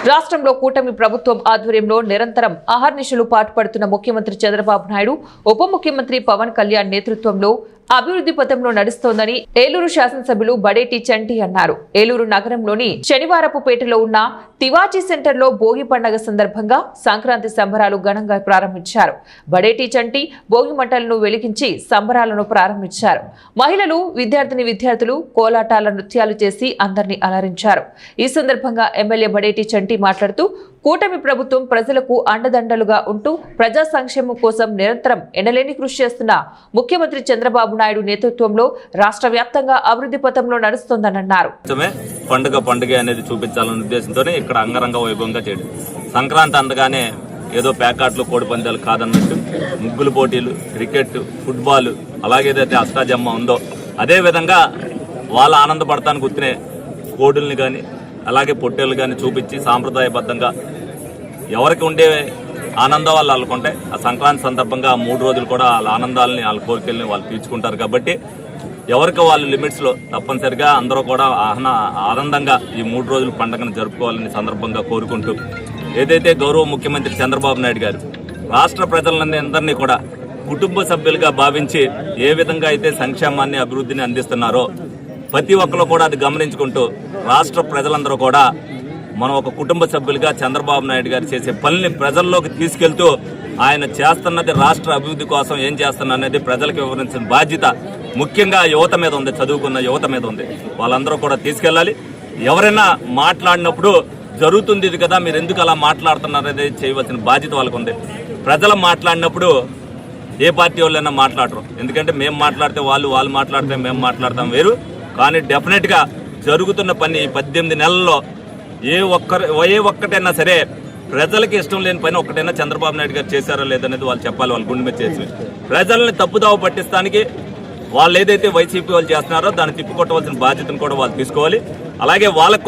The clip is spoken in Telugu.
రాష్ట్రంలో కూటమి ప్రభుత్వం ఆధ్వర్యంలో నిరంతరం అహర్నిశలు పాటుపడుతున్న ముఖ్యమంత్రి చంద్రబాబు నాయుడు, ఉప ముఖ్యమంత్రి పవన్ కళ్యాణ్ నేతృత్వంలో అభివృద్ధి పథంలో నడుస్తోందని ఏలూరు శాసనసభ్యులు బడేటి చంటి అన్నారు. ఏలూరు నగరంలోని శనివారపుపేటలో ఉన్న తివాచీ సెంటర్లో భోగి పండుగ సందర్భంగా సంక్రాంతి సంబరాలు ఘనంగా ప్రారంభించారు. బడేటి చంటి భోగి మంటలను వెలిగించి సంబరాలను ప్రారంభించారు. మహిళలు, విద్యార్థులు కోలాటాల నృత్యాలు చేసి అందరినీ అలరించారు. ఈ సందర్భంగా ఎమ్మెల్యే బడేటి చంటి మాట్లాడుతూ కూటమి ప్రభుత్వం ప్రజలకు అండదండలుగా ఉంటూ ప్రజా సంక్షేమం కోసం నిరంతరం ఎనలేని కృషి చేస్తున్న ముఖ్యమంత్రి చంద్రబాబు నాయుడు నేతృత్వంలో రాష్ట్ర వ్యాప్తంగా అభివృద్ధి పథంలో నడుస్తోందన్నారు. పండుగ అనేది చూపించాలనే ఉద్దేశంతోనే ఇక్కడ అంగరంగ వైభవంగా చేయడం. సంక్రాంతి అందగానే ఏదో ప్యాకాట్లు, కోడి పందాలు కాదన్నట్టు ముగ్గులు పోటీలు, క్రికెట్, ఫుట్బాల్, అలాగేదైతే అష్టాజమ్మ ఉందో అదే విధంగా వాళ్ళ ఆనందపడతానికి గుర్తునే కోడుల్ని కానీ అలాగే పొట్టేళ్ళు కానీ చూపించి సాంప్రదాయబద్ధంగా ఎవరికి ఉండే ఆనందం వాళ్ళు వాళ్ళకుంటే ఆ సంక్రాంతి సందర్భంగా 3 రోజులు కూడా వాళ్ళ ఆనందాలని, వాళ్ళ కోరికల్ని వాళ్ళు తీర్చుకుంటారు. కాబట్టి ఎవరికి వాళ్ళు లిమిట్స్లో తప్పనిసరిగా అందరూ కూడా ఆనందంగా ఈ 3 రోజుల పండుగను జరుపుకోవాలని సందర్భంగా కోరుకుంటూ, ఏదైతే గౌరవ ముఖ్యమంత్రి చంద్రబాబు నాయుడు గారు రాష్ట్ర ప్రజలందరినీ కూడా కుటుంబ సభ్యులుగా భావించి ఏ విధంగా అయితే సంక్షేమాన్ని, అభివృద్ధిని అందిస్తున్నారో ప్రతి ఒక్కరు కూడా అది గమనించుకుంటూ రాష్ట్ర ప్రజలందరూ కూడా మనం ఒక కుటుంబ సభ్యులుగా చంద్రబాబు నాయుడు గారు చేసే పనిని ప్రజల్లోకి తీసుకెళ్తూ ఆయన చేస్తున్నది రాష్ట్ర అభివృద్ధి కోసం ఏం చేస్తున్నా అనేది ప్రజలకు వివరించిన బాధ్యత ముఖ్యంగా యువత మీద ఉంది, చదువుకున్న యువత మీద ఉంది. వాళ్ళందరూ కూడా తీసుకెళ్ళాలి. ఎవరైనా మాట్లాడినప్పుడు జరుగుతుంది ఇది కదా, మీరు ఎందుకు అలా మాట్లాడుతున్నారనేది చేయవలసిన బాధ్యత వాళ్ళకు ఉంది. ప్రజలు మాట్లాడినప్పుడు ఏ పార్టీ వాళ్ళైనా మాట్లాడరు. ఎందుకంటే మేము మాట్లాడితే వాళ్ళు మాట్లాడితే మేము మాట్లాడతాం వేరు. కానీ డెఫినెట్గా జరుగుతున్న పని 18 నెలల్లో ఏ ఒక్కటైనా సరే ప్రజలకి ఇష్టం లేని పని ఒక్కటైనా చంద్రబాబు నాయుడు గారు చేశారో లేదనేది వాళ్ళు చెప్పాలి. వాళ్ళు గుండె మీద చేసి ప్రజల్ని తప్పుదావ పట్టిస్తానికి వాళ్ళు ఏదైతే వైసీపీ వాళ్ళు చేస్తున్నారో దాన్ని తిప్పికొట్టవలసిన బాధ్యతను కూడా వాళ్ళు తీసుకోవాలి. అలాగే వాళ్ళకు కూడా